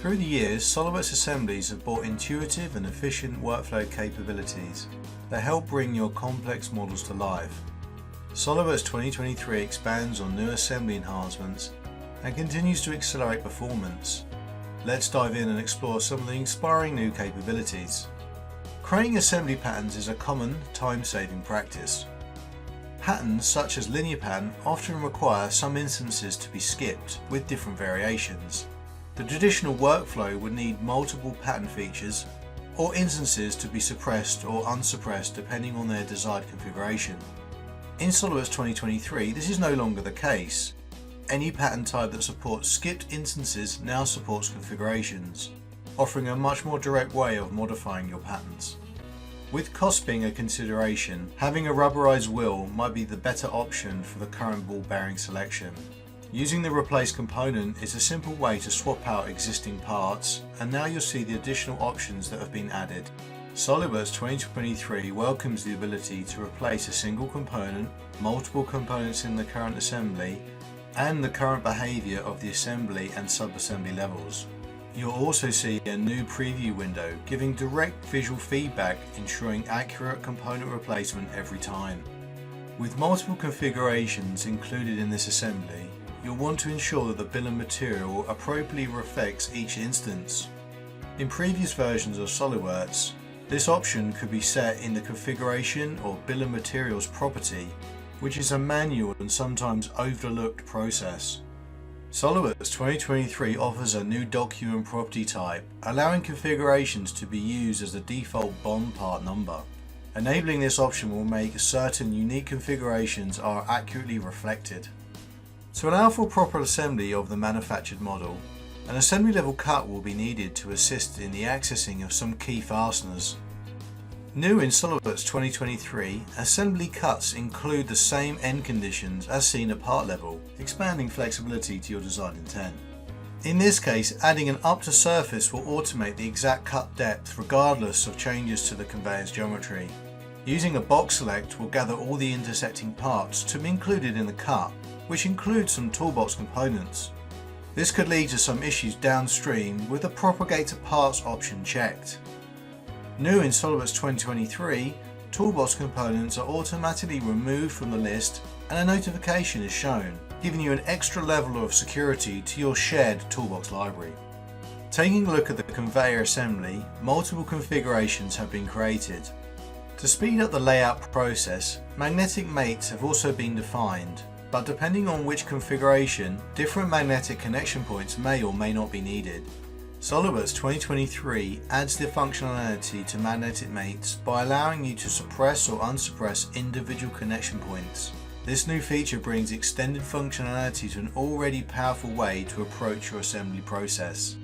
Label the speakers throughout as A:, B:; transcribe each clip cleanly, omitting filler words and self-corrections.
A: Through the years, SOLIDWORKS Assemblies have brought intuitive and efficient workflow capabilities that help bring your complex models to life. SOLIDWORKS 2023 expands on new assembly enhancements and continues to accelerate performance. Let's dive in and explore some of the inspiring new capabilities. Creating assembly patterns is a common, time-saving practice. Patterns such as linear pattern often require some instances to be skipped with different variations. The traditional workflow would need multiple pattern features or instances to be suppressed or unsuppressed depending on their desired configuration. In SOLIDWORKS 2023, this is no longer the case. Any pattern type that supports skipped instances now supports configurations, offering a much more direct way of modifying your patterns. With cost being a consideration, having a rubberized wheel might be the better option for the current ball bearing selection. Using the replace component is a simple way to swap out existing parts, and now you'll see the additional options that have been added. SOLIDWORKS 2023 welcomes the ability to replace a single component, multiple components in the current assembly, and the current behavior of the assembly and sub-assembly levels. You'll also see a new preview window giving direct visual feedback, ensuring accurate component replacement every time. With multiple configurations included in this assembly, you'll want to ensure that the bill of material appropriately reflects each instance. In previous versions of SOLIDWORKS, this option could be set in the configuration or bill of materials property, which is a manual and sometimes overlooked process. SOLIDWORKS 2023 offers a new document property type, allowing configurations to be used as the default BOM part number. Enabling this option will make certain unique configurations are accurately reflected. To allow for proper assembly of the manufactured model, an assembly level cut will be needed to assist in the accessing of some key fasteners. New in SOLIDWORKS 2023, assembly cuts include the same end conditions as seen at part level, expanding flexibility to your design intent. In this case, adding an up to surface will automate the exact cut depth regardless of changes to the conveyor's geometry. Using a box select will gather all the intersecting parts to be included in the cut, which includes some toolbox components. This could lead to some issues downstream with the propagate to parts option checked. New in SOLIDWORKS 2023, toolbox components are automatically removed from the list and a notification is shown, giving you an extra level of security to your shared toolbox library. Taking a look at the conveyor assembly, multiple configurations have been created. To speed up the layout process, magnetic mates have also been defined, but depending on which configuration, different magnetic connection points may or may not be needed. SOLIDWORKS 2023 adds the functionality to magnetic mates by allowing you to suppress or unsuppress individual connection points. This new feature brings extended functionality to an already powerful way to approach your assembly process.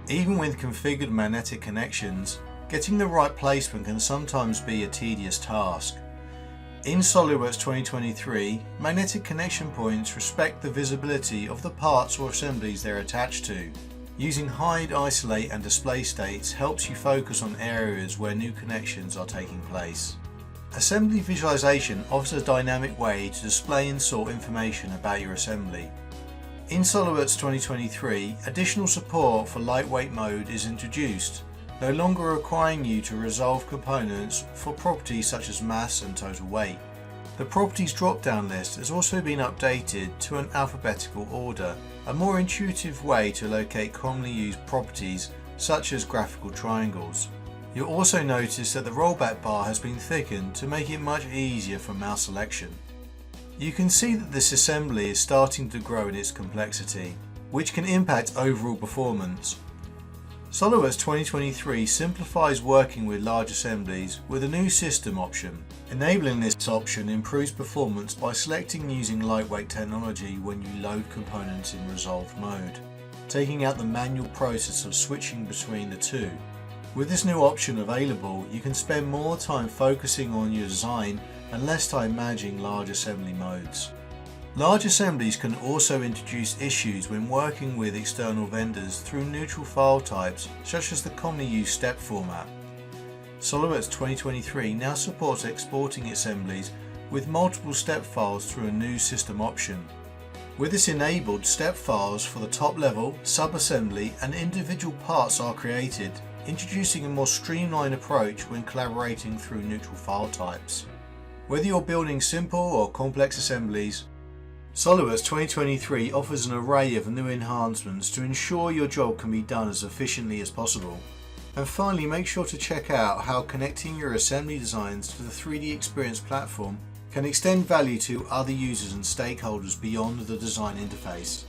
A: Even with configured magnetic connections, getting the right placement can sometimes be a tedious task. In SOLIDWORKS 2023, magnetic connection points respect the visibility of the parts or assemblies they're attached to. Using hide, isolate and display states helps you focus on areas where new connections are taking place. Assembly visualization offers a dynamic way to display and sort information about your assembly. In SOLIDWORKS 2023, additional support for lightweight mode is introduced, no longer requiring you to resolve components for properties such as mass and total weight. The properties drop-down list has also been updated to an alphabetical order, a more intuitive way to locate commonly used properties such as graphical triangles. You'll also notice that the rollback bar has been thickened to make it much easier for mouse selection. You can see that this assembly is starting to grow in its complexity, which can impact overall performance. SOLIDWORKS 2023 simplifies working with large assemblies with a new system option. Enabling this option improves performance by selecting using lightweight technology when you load components in resolved mode, taking out the manual process of switching between the two. With this new option available, you can spend more time focusing on your design and less time managing large assembly modes. Large assemblies can also introduce issues when working with external vendors through neutral file types such as the commonly used step format. SOLIDWORKS 2023 now supports exporting assemblies with multiple step files through a new system option. With this enabled, step files for the top level, sub-assembly and individual parts are created, introducing a more streamlined approach when collaborating through neutral file types. Whether you're building simple or complex assemblies, SOLIDWORKS 2023 offers an array of new enhancements to ensure your job can be done as efficiently as possible. And finally, make sure to check out how connecting your assembly designs to the 3D Experience platform can extend value to other users and stakeholders beyond the design interface.